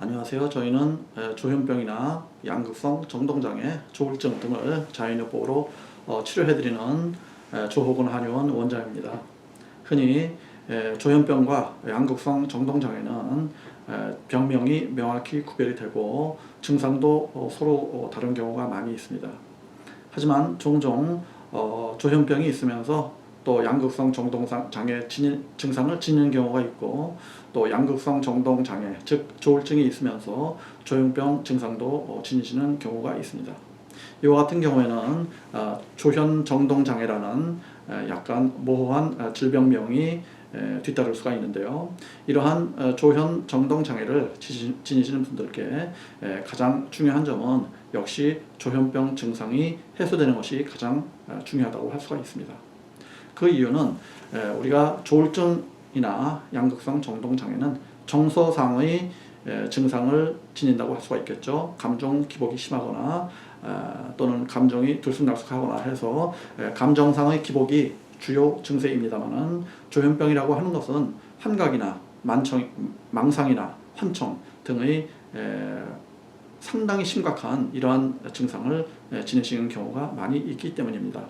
안녕하세요. 저희는 조현병이나 양극성 정동장애, 조울증 등을 자연요법으로 치료해드리는 조호근 한의원 원장입니다. 흔히 조현병과 양극성 정동장애는 병명이 명확히 구별이 되고 증상도 서로 다른 경우가 많이 있습니다. 하지만 종종 조현병이 있으면서 또 양극성 정동장애 증상을 지니는 경우가 있고, 또 양극성 정동장애 즉 조울증이 있으면서 조현병 증상도 지니시는 경우가 있습니다. 이와 같은 경우에는 조현정동장애라는 약간 모호한 질병명이 뒤따를 수가 있는데요. 이러한 조현정동장애를 지니시는 분들께 가장 중요한 점은 역시 조현병 증상이 해소되는 것이 가장 중요하다고 할 수가 있습니다. 그 이유는 우리가 조울증이나 양극성 정동장애는 정서상의 증상을 지닌다고 할 수가 있겠죠. 감정 기복이 심하거나 또는 감정이 들쑥날쑥하거나 해서 감정상의 기복이 주요 증세입니다만은, 조현병이라고 하는 것은 환각이나 망상이나 환청 등의 상당히 심각한 이러한 증상을 지니시는 경우가 많이 있기 때문입니다.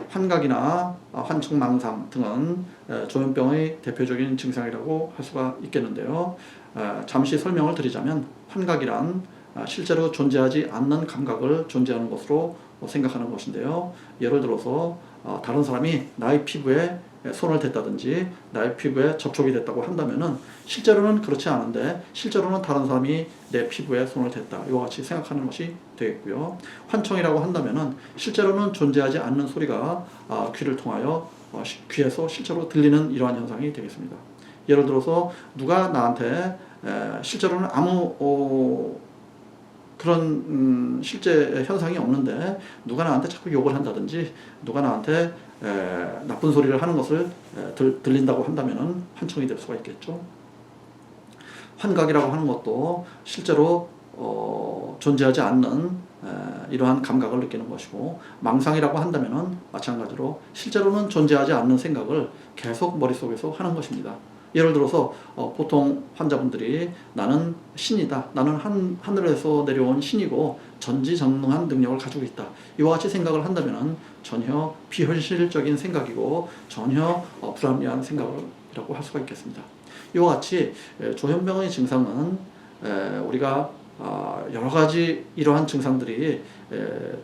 환각이나 환청, 망상 등은 조현병의 대표적인 증상이라고 할 수가 있겠는데요. 잠시 설명을 드리자면, 환각이란 실제로 존재하지 않는 감각을 존재하는 것으로 생각하는 것인데요. 예를 들어서 다른 사람이 나의 피부에 손을 댔다든지 나의 피부에 접촉이 됐다고 한다면은 실제로는 그렇지 않은데 실제로는 다른 사람이 내 피부에 손을 댔다, 이와 같이 생각하는 것이 되겠고요. 환청이라고 한다면은 실제로는 존재하지 않는 소리가 귀를 통하여 귀에서 실제로 들리는 이러한 현상이 되겠습니다. 예를 들어서 누가 나한테 실제로는 아무 그런 실제 현상이 없는데 누가 나한테 자꾸 욕을 한다든지 누가 나한테 나쁜 소리를 하는 것을 들린다고 한다면 환청이 될 수가 있겠죠. 환각이라고 하는 것도 실제로 존재하지 않는 이러한 감각을 느끼는 것이고, 망상이라고 한다면 마찬가지로 실제로는 존재하지 않는 생각을 계속 머릿속에서 하는 것입니다. 예를 들어서 보통 환자분들이 나는 신이다, 나는 하늘에서 내려온 신이고 전지전능한 능력을 가지고 있다, 이와 같이 생각을 한다면 전혀 비현실적인 생각이고 전혀 불합리한 생각이라고 할 수가 있겠습니다. 이와 같이 조현병의 증상은 우리가 여러 가지 이러한 증상들이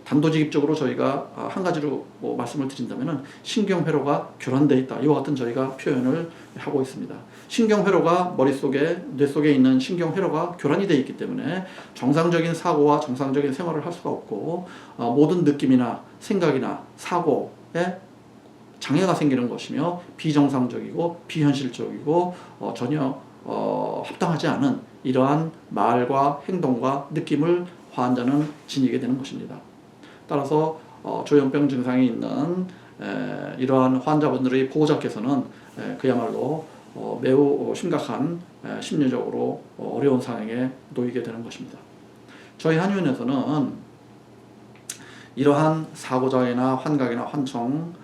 단도직입적으로 저희가 한 가지로 말씀을 드린다면 신경회로가 교란되어 있다, 이와 같은 저희가 표현을 하고 있습니다. 신경회로가 머릿속에, 뇌 속에 있는 신경회로가 교란이 되어 있기 때문에 정상적인 사고와 정상적인 생활을 할 수가 없고, 모든 느낌이나 생각이나 사고에 장애가 생기는 것이며 비정상적이고 비현실적이고 전혀 합당하지 않은 이러한 말과 행동과 느낌을 환자는 지니게 되는 것입니다. 따라서 조현병 증상이 있는 이러한 환자분들의 보호자께서는 그야말로 매우 심각한 심리적으로 어려운 상황에 놓이게 되는 것입니다. 저희 한의원에서는 이러한 사고장애나 환각이나 환청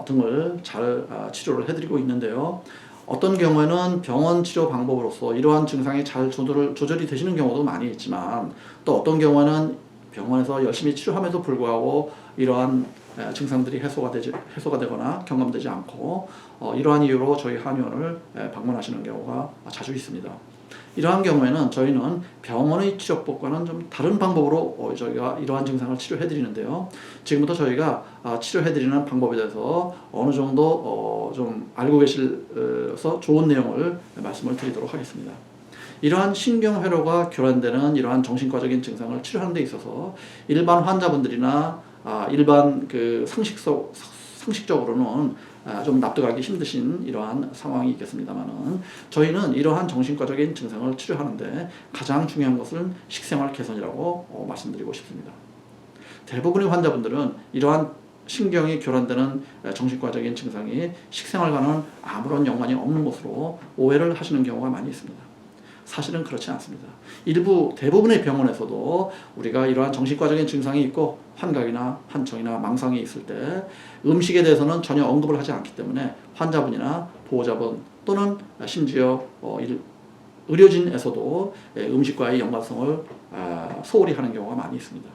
등을 잘 치료를 해드리고 있는데요. 어떤 경우에는 병원 치료 방법으로서 이러한 증상이 잘 조절이 되시는 경우도 많이 있지만, 또 어떤 경우에는 병원에서 열심히 치료함에도 불구하고 이러한 증상들이 해소가 되거나 경감되지 않고 이러한 이유로 저희 한의원을 방문하시는 경우가 자주 있습니다. 이러한 경우에는 저희는 병원의 치료법과는 좀 다른 방법으로 저희가 이러한 증상을 치료해 드리는데요. 지금부터 저희가 치료해 드리는 방법에 대해서 어느 정도 좀 알고 계셔서 좋은 내용을 말씀을 드리도록 하겠습니다. 이러한 신경회로가 교란되는 이러한 정신과적인 증상을 치료하는 데 있어서 일반 환자분들이나 일반 상식적으로는 좀 납득하기 힘드신 이러한 상황이 있겠습니다만은, 저희는 이러한 정신과적인 증상을 치료하는데 가장 중요한 것은 식생활 개선이라고 말씀드리고 싶습니다. 대부분의 환자분들은 이러한 신경이 교란되는 정신과적인 증상이 식생활과는 아무런 연관이 없는 것으로 오해를 하시는 경우가 많이 있습니다. 사실은 그렇지 않습니다. 대부분의 병원에서도 우리가 이러한 정신과적인 증상이 있고 환각이나 환청이나 망상이 있을 때 음식에 대해서는 전혀 언급을 하지 않기 때문에 환자분이나 보호자분 또는 심지어 의료진에서도 음식과의 연관성을 소홀히 하는 경우가 많이 있습니다.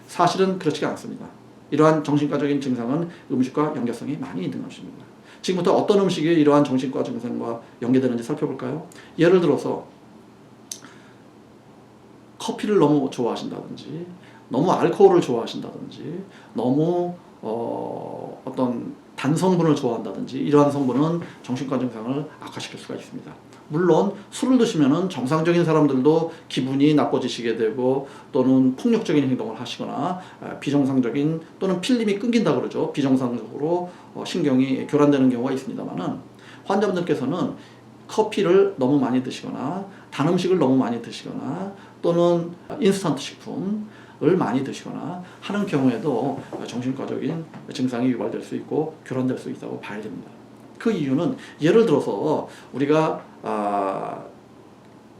사실은 그렇지가 않습니다. 이러한 정신과적인 증상은 음식과 연결성이 많이 있는 것입니다. 지금부터 어떤 음식이 이러한 정신과 증상과 연계되는지 살펴볼까요? 예를 들어서 커피를 너무 좋아하신다든지, 너무 알코올을 좋아하신다든지, 너무 어떤 단성분을 좋아한다든지, 이러한 성분은 정신과 증상을 악화시킬 수가 있습니다. 물론 술을 드시면은 정상적인 사람들도 기분이 나빠지시게 되고, 또는 폭력적인 행동을 하시거나 비정상적인, 또는 필름이 끊긴다 그러죠. 비정상적으로 신경이 교란되는 경우가 있습니다만은, 환자분들께서는 커피를 너무 많이 드시거나 단 음식을 너무 많이 드시거나 또는 인스턴트 식품을 많이 드시거나 하는 경우에도 정신과적인 증상이 유발될 수 있고 교란될 수 있다고 봐야 됩니다. 그 이유는 예를 들어서 우리가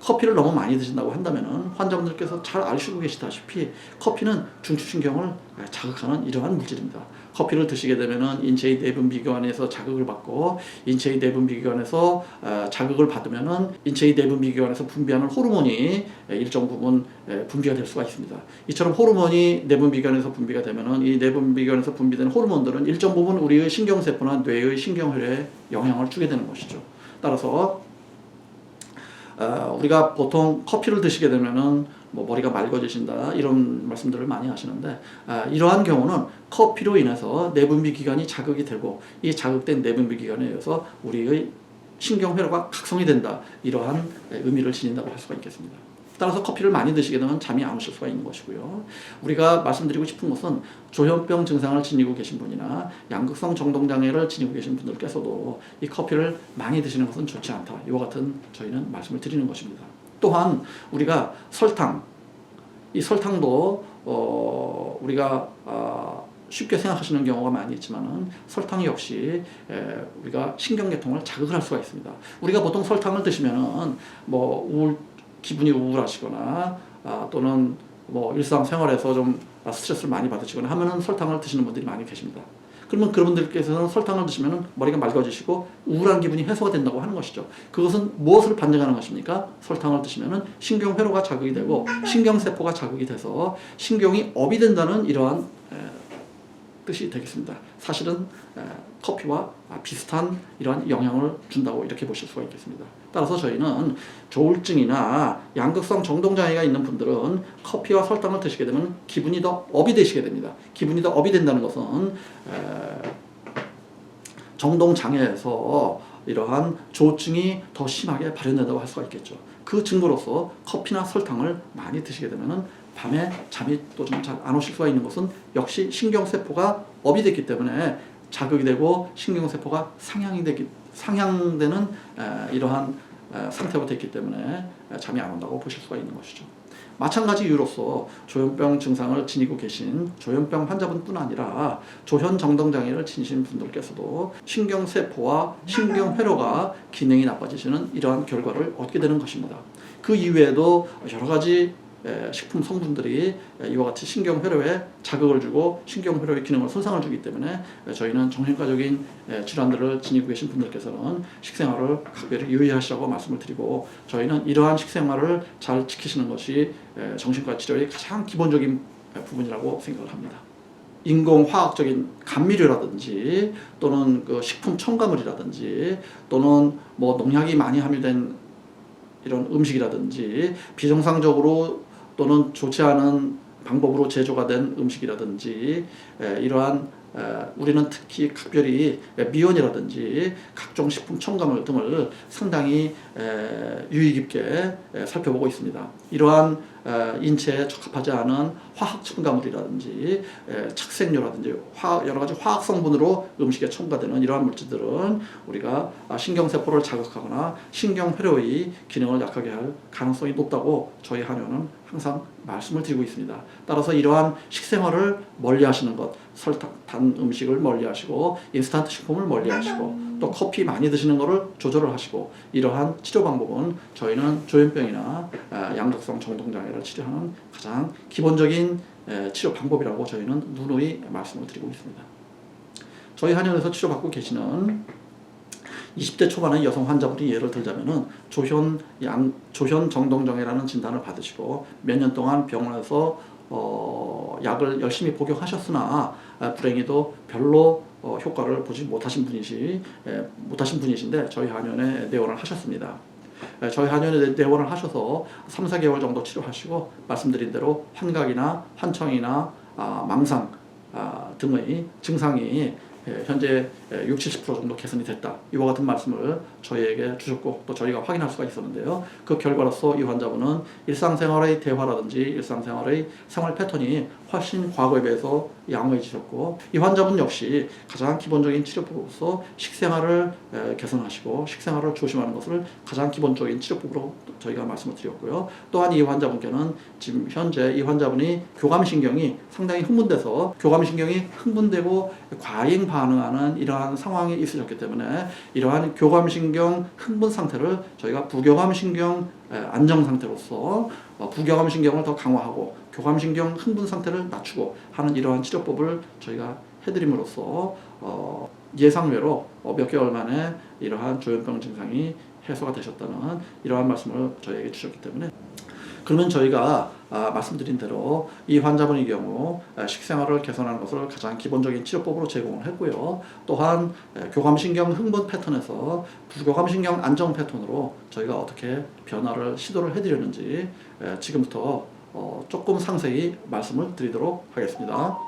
커피를 너무 많이 드신다고 한다면은 환자분들께서 잘 아시고 계시다시피 커피는 중추신경을 자극하는 이러한 물질입니다. 커피를 드시게 되면은 인체의 내분비기관에서 자극을 받고, 인체의 내분비기관에서 자극을 받으면은 인체의 내분비기관에서 분비하는 호르몬이 일정 부분 분비가 될 수가 있습니다. 이처럼 호르몬이 내분비기관에서 분비가 되면은 이 내분비기관에서 분비되는 호르몬들은 일정 부분 우리의 신경세포나 뇌의 신경혈에 영향을 주게 되는 것이죠. 따라서 우리가 보통 커피를 드시게 되면은 머리가 맑아지신다 이런 말씀들을 많이 하시는데, 이러한 경우는 커피로 인해서 내분비 기관이 자극이 되고, 이 자극된 내분비 기관에 의해서 우리의 신경회로가 각성이 된다, 이러한 의미를 지닌다고 할 수가 있겠습니다. 따라서 커피를 많이 드시게 되면 잠이 안 오실 수가 있는 것이고요. 우리가 말씀드리고 싶은 것은 조현병 증상을 지니고 계신 분이나 양극성 정동장애를 지니고 계신 분들께서도 이 커피를 많이 드시는 것은 좋지 않다, 이와 같은 저희는 말씀을 드리는 것입니다. 또한 우리가 설탕, 이 설탕도 우리가 쉽게 생각하시는 경우가 많이 있지만은 설탕 역시 우리가 신경계통을 자극을 할 수가 있습니다. 우리가 보통 설탕을 드시면은 기분이 우울하시거나 또는 일상생활에서 좀 스트레스를 많이 받으시거나 하면은 설탕을 드시는 분들이 많이 계십니다. 그러면 그분들께서는 설탕을 드시면 머리가 맑아지시고 우울한 기분이 해소가 된다고 하는 것이죠. 그것은 무엇을 반증하는 것입니까? 설탕을 드시면 신경회로가 자극이 되고 신경세포가 자극이 돼서 신경이 업이 된다는 이러한 뜻이 되겠습니다. 사실은 커피와 비슷한 이러한 영향을 준다고 이렇게 보실 수가 있겠습니다. 따라서 저희는 조울증이나 양극성 정동장애가 있는 분들은 커피와 설탕을 드시게 되면 기분이 더 업이 되시게 됩니다. 기분이 더 업이 된다는 것은 정동장애에서 이러한 조증이 더 심하게 발현된다고 할 수가 있겠죠. 그 증거로서 커피나 설탕을 많이 드시게 되면 밤에 잠이 또 좀 잘 안 오실 수가 있는 것은 역시 신경세포가 업이 됐기 때문에 자극이 되고 신경세포가 상향되는 이러한 상태가 됐기 때문에 잠이 안 온다고 보실 수가 있는 것이죠. 마찬가지 이유로서 조현병 증상을 지니고 계신 조현병 환자분뿐 아니라 조현정동장애를 지니신 분들께서도 신경세포와 신경회로가 기능이 나빠지시는 이러한 결과를 얻게 되는 것입니다. 그 이외에도 여러 가지 식품 성분들이 이와 같이 신경회로에 자극을 주고 신경회로의 기능을 손상을 주기 때문에 저희는 정신과적인 질환들을 지니고 계신 분들께서는 식생활을 각별히 유의하시라고 말씀을 드리고, 저희는 이러한 식생활을 잘 지키시는 것이 정신과 치료의 가장 기본적인 부분이라고 생각을 합니다. 인공화학적인 감미료라든지 또는 그 식품 첨가물이라든지 또는 농약이 많이 함유된 이런 음식이라든지 비정상적으로 또는 좋지 않은 방법으로 제조가 된 음식이라든지 이러한 우리는 특히 각별히 미온이라든지 각종 식품 첨가물 등을 상당히 유의 깊게 살펴보고 있습니다. 이러한 인체에 적합하지 않은 화학 첨가물이라든지 착색료라든지 여러 가지 화학 성분으로 음식에 첨가되는 이러한 물질들은 우리가 신경세포를 자극하거나 신경회로의 기능을 약하게 할 가능성이 높다고 저희 한의원은 항상 말씀을 드리고 있습니다. 따라서 이러한 식생활을 멀리하시는 것, 설탕, 단 음식을 멀리하시고 인스턴트 식품을 멀리하시고 또 커피 많이 드시는 것을 조절을 하시고, 이러한 치료 방법은 저희는 조현병이나 양극성 정동장애를 치료하는 가장 기본적인 치료 방법이라고 저희는 누누이 말씀을 드리고 있습니다. 저희 한의원에서 치료받고 계시는 20대 초반의 여성 환자분이 예를 들자면은 조현 정동정애라는 진단을 받으시고 몇 년 동안 병원에서 약을 열심히 복용하셨으나 불행히도 별로 효과를 보지 못하신 분이신데 저희 한의원에 내원을 하셨습니다. 저희 한의원에 내원을 하셔서 3, 4개월 정도 치료하시고 말씀드린 대로 환각이나 환청이나 망상 등의 증상이 현재 60, 70% 정도 개선이 됐다. 이와 같은 말씀을 저희에게 주셨고 또 저희가 확인할 수가 있었는데요. 그 결과로서 이 환자분은 일상생활의 대화라든지 일상생활의 생활 패턴이 훨씬 과거에 비해서 양호해지셨고 이 환자분 역시 가장 기본적인 치료법으로서 식생활을 개선하시고 식생활을 조심하는 것을 가장 기본적인 치료법으로 저희가 말씀을 드렸고요. 또한 이 환자분께는 지금 현재 이 환자분이 교감신경이 상당히 흥분되고 과잉 반응하는 이러한 상황이 있으셨기 때문에 이러한 교감신경 흥분 상태를 저희가 부교감신경 안정 상태로서 부교감신경을 더 강화하고 교감신경 흥분 상태를 낮추고 하는 이러한 치료법을 저희가 해드림으로써 예상외로 몇 개월 만에 이러한 조현병 증상이 해소가 되셨다는 이러한 말씀을 저희에게 주셨기 때문에 그러면 저희가 말씀드린 대로 이 환자분의 경우 식생활을 개선하는 것을 가장 기본적인 치료법으로 제공을 했고요. 또한 교감신경 흥분 패턴에서 부교감신경 안정 패턴으로 저희가 어떻게 변화를 시도를 해드렸는지 지금부터 조금 상세히 말씀을 드리도록 하겠습니다.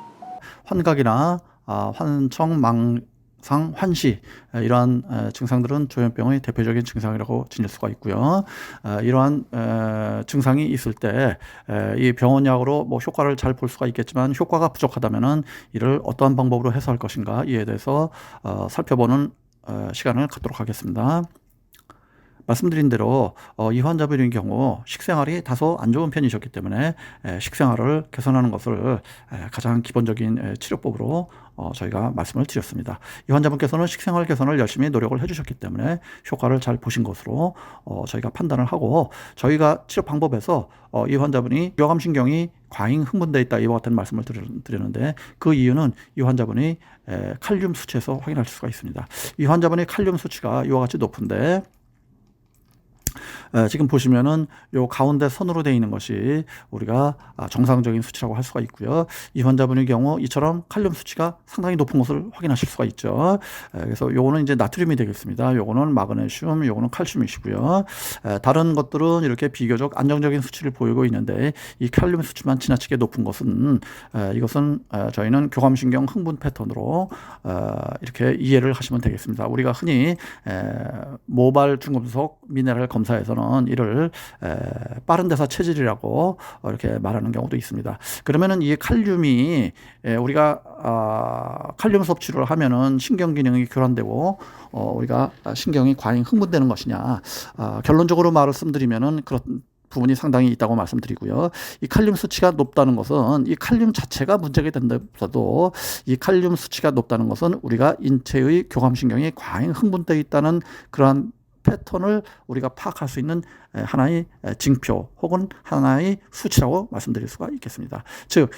환각이나 환청, 망상, 환시 이러한 증상들은 조현병의 대표적인 증상이라고 지닐 수가 있고요. 이러한 증상이 있을 때 이 병원약으로 뭐 효과를 잘 볼 수가 있겠지만 효과가 부족하다면은 이를 어떠한 방법으로 해소할 것인가 이에 대해서 살펴보는 시간을 갖도록 하겠습니다. 말씀드린 대로 이 환자분의 경우 식생활이 다소 안 좋은 편이셨기 때문에 식생활을 개선하는 것을 가장 기본적인 치료법으로 저희가 말씀을 드렸습니다. 이 환자분께서는 식생활 개선을 열심히 노력을 해주셨기 때문에 효과를 잘 보신 것으로 저희가 판단을 하고 저희가 치료 방법에서 이 환자분이 교감신경이 과잉 흥분되어 있다 이와 같은 말씀을 드렸는데 그 이유는 이 환자분이 칼륨 수치에서 확인할 수가 있습니다. 이 환자분의 칼륨 수치가 이와 같이 높은데 지금 보시면은 요 가운데 선으로 되어 있는 것이 우리가 정상적인 수치라고 할 수가 있고요. 이 환자분의 경우 이처럼 칼륨 수치가 상당히 높은 것을 확인하실 수가 있죠. 그래서 요거는 이제 나트륨이 되겠습니다. 요거는 마그네슘, 요거는 칼슘이시고요. 다른 것들은 이렇게 비교적 안정적인 수치를 보이고 있는데 이 칼륨 수치만 지나치게 높은 것은 이것은 저희는 교감신경 흥분 패턴으로 이렇게 이해를 하시면 되겠습니다. 우리가 흔히 모발 중금속 미네랄 검사에서는 이를 빠른 대사 체질이라고 이렇게 말하는 경우도 있습니다. 그러면은 이 칼륨이 우리가 칼륨 섭취를 하면은 신경 기능이 교란되고 우리가 신경이 과잉 흥분되는 것이냐 결론적으로 말씀드리면은 그런 부분이 상당히 있다고 말씀드리고요. 이 칼륨 수치가 높다는 것은 이 칼륨 자체가 문제가 된다도 이 칼륨 수치가 높다는 것은 우리가 인체의 교감신경이 과잉 흥분되어 있다는 그러한 패턴을 우리가 파악할 수 있는 하나의 징표 혹은 하나의 수치라고 말씀드릴 수가 있겠습니다. 즉,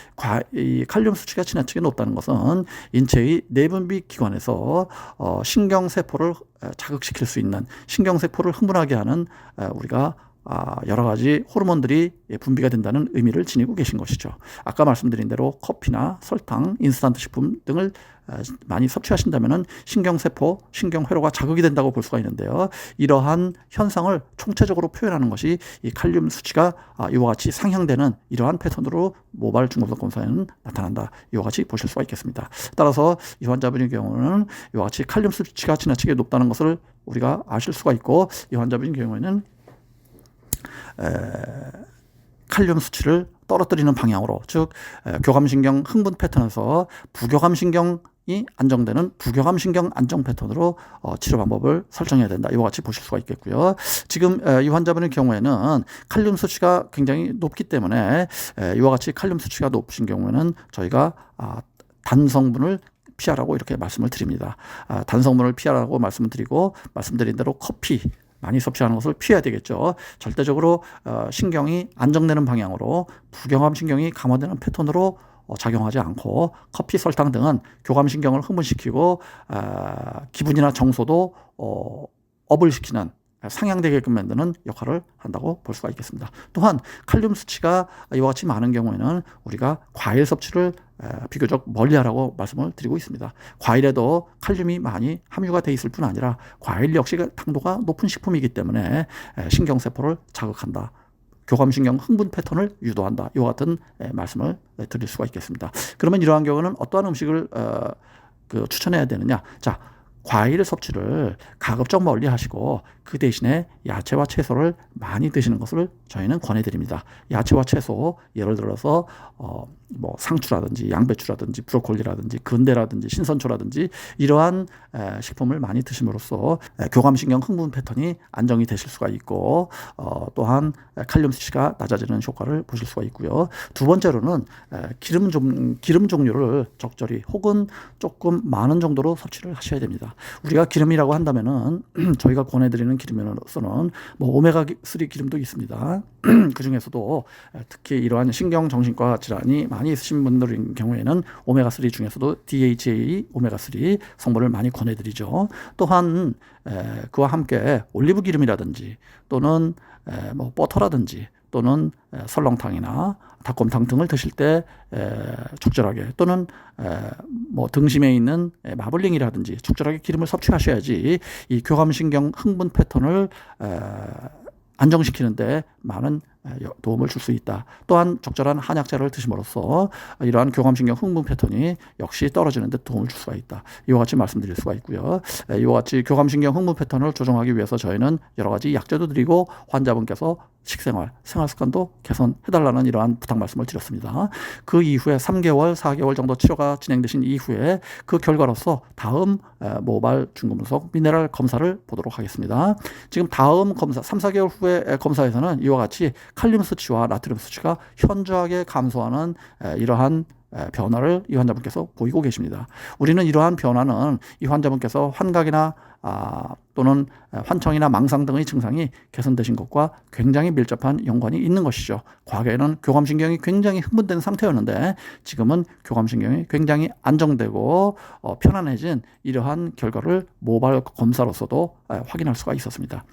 이 칼륨 수치가 지나치게 높다는 것은 인체의 내분비 기관에서 신경세포를 자극시킬 수 있는 신경세포를 흥분하게 하는 우리가 여러 가지 호르몬들이 분비가 된다는 의미를 지니고 계신 것이죠. 아까 말씀드린 대로 커피나 설탕, 인스턴트 식품 등을 많이 섭취하신다면 신경세포, 신경회로가 자극이 된다고 볼 수가 있는데요. 이러한 현상을 총체적으로 표현하는 것이 이 칼륨 수치가 이와 같이 상향되는 이러한 패턴으로 모발 중금속 검사에는 나타난다. 이와 같이 보실 수가 있겠습니다. 따라서 이 환자분의 경우는 이와 같이 칼륨 수치가 지나치게 높다는 것을 우리가 아실 수가 있고 이 환자분의 경우에는 칼륨 수치를 떨어뜨리는 방향으로 즉 교감신경 흥분 패턴에서 부교감신경이 안정되는 부교감신경 안정 패턴으로 치료 방법을 설정해야 된다. 이와 같이 보실 수가 있겠고요. 지금 이 환자분의 경우에는 칼륨 수치가 굉장히 높기 때문에 이와 같이 칼륨 수치가 높으신 경우에는 저희가 단성분을 피하라고 이렇게 말씀을 드립니다. 단성분을 피하라고 말씀을 드리고 말씀드린 대로 커피 많이 섭취하는 것을 피해야 되겠죠. 절대적으로 신경이 안정되는 방향으로 부교감신경이 강화되는 패턴으로 작용하지 않고 커피, 설탕 등은 교감신경을 흥분시키고 기분이나 정서도 업을 시키는 상향되게끔 만드는 역할을 한다고 볼 수가 있겠습니다. 또한 칼륨 수치가 이와 같이 많은 경우에는 우리가 과일 섭취를 비교적 멀리하라고 말씀을 드리고 있습니다. 과일에도 칼륨이 많이 함유가 돼 있을 뿐 아니라 과일 역시 당도가 높은 식품이기 때문에 신경세포를 자극한다. 교감신경 흥분 패턴을 유도한다. 이와 같은 말씀을 드릴 수가 있겠습니다. 그러면 이러한 경우는 어떠한 음식을 추천해야 되느냐? 자, 과일 섭취를 가급적 멀리 하시고 그 대신에 야채와 채소를 많이 드시는 것을 저희는 권해드립니다. 야채와 채소, 예를 들어서 뭐 상추라든지 양배추라든지 브로콜리라든지 근대라든지 신선초라든지 이러한 식품을 많이 드심으로써 교감신경 흥분 패턴이 안정이 되실 수가 있고 또한 칼륨 수치가 낮아지는 효과를 보실 수가 있고요. 두 번째로는 기름 종류를 적절히 혹은 조금 많은 정도로 섭취를 하셔야 됩니다. 우리가 기름이라고 한다면은 저희가 권해드리는 기름으로서는 뭐 오메가3 기름도 있습니다. 그 중에서도 특히 이러한 신경정신과 질환이 많이 있으신 분들인 경우에는 오메가3 중에서도 DHA 오메가3 성분을 많이 권해드리죠. 또한 그와 함께 올리브 기름이라든지 또는 뭐 버터라든지 또는 설렁탕이나 닭곰탕 등을 드실 때 적절하게 또는 뭐 등심에 있는 마블링이라든지 적절하게 기름을 섭취하셔야지 이 교감신경 흥분 패턴을 안정시키는데 많은 도움을 줄 수 있다. 또한 적절한 한약재를 드심으로써 이러한 교감신경 흥분 패턴이 역시 떨어지는 데 도움을 줄 수가 있다. 이와 같이 말씀드릴 수가 있고요. 이와 같이 교감신경 흥분 패턴을 조정하기 위해서 저희는 여러 가지 약재도 드리고 환자분께서 식생활, 생활습관도 개선해달라는 이러한 부탁 말씀을 드렸습니다. 그 이후에 3개월, 4개월 정도 치료가 진행되신 이후에 그 결과로서 다음 모발 중금속 미네랄 검사를 보도록 하겠습니다. 지금 다음 검사, 3, 4개월 후에 검사에서는 이와 같이 칼륨 수치와 나트륨 수치가 현저하게 감소하는 이러한 변화를 이 환자분께서 보이고 계십니다. 우리는 이러한 변화는 이 환자분께서 환각이나 또는 환청이나 망상 등의 증상이 개선되신 것과 굉장히 밀접한 연관이 있는 것이죠. 과거에는 교감신경이 굉장히 흥분된 상태였는데 지금은 교감신경이 굉장히 안정되고 편안해진 이러한 결과를 모발 검사로서도 확인할 수가 있었습니다.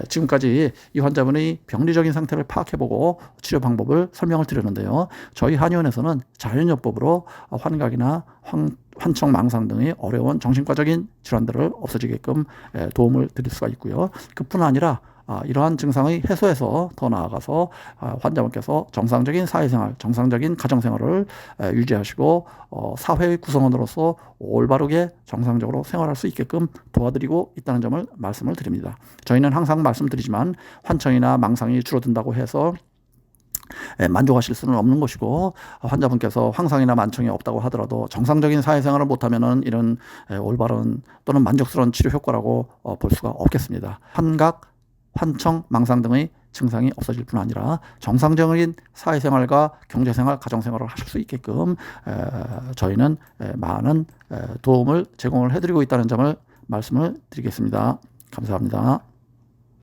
지금까지 이 환자분의 병리적인 상태를 파악해보고 치료 방법을 설명을 드렸는데요. 저희 한의원에서는 자연요법으로 환각이나 환청, 망상 등의 어려운 정신과적인 질환들을 없어지게끔 도움을 드릴 수가 있고요. 그뿐 아니라 이러한 증상의 해소에서 더 나아가서 환자분께서 정상적인 사회생활, 정상적인 가정생활을 유지하시고 사회의 구성원으로서 올바르게 정상적으로 생활할 수 있게끔 도와드리고 있다는 점을 말씀을 드립니다. 저희는 항상 말씀드리지만 환청이나 망상이 줄어든다고 해서 만족하실 수는 없는 것이고 환자분께서 황상이나 만청이 없다고 하더라도 정상적인 사회생활을 못하면은 이런 올바른 또는 만족스러운 치료 효과라고 볼 수가 없겠습니다. 환각, 환청, 망상 등의 증상이 없어질 뿐 아니라 정상적인 사회생활과 경제생활, 가정생활을 하실 수 있게끔 저희는 많은 도움을 제공을 해드리고 있다는 점을 말씀을 드리겠습니다. 감사합니다.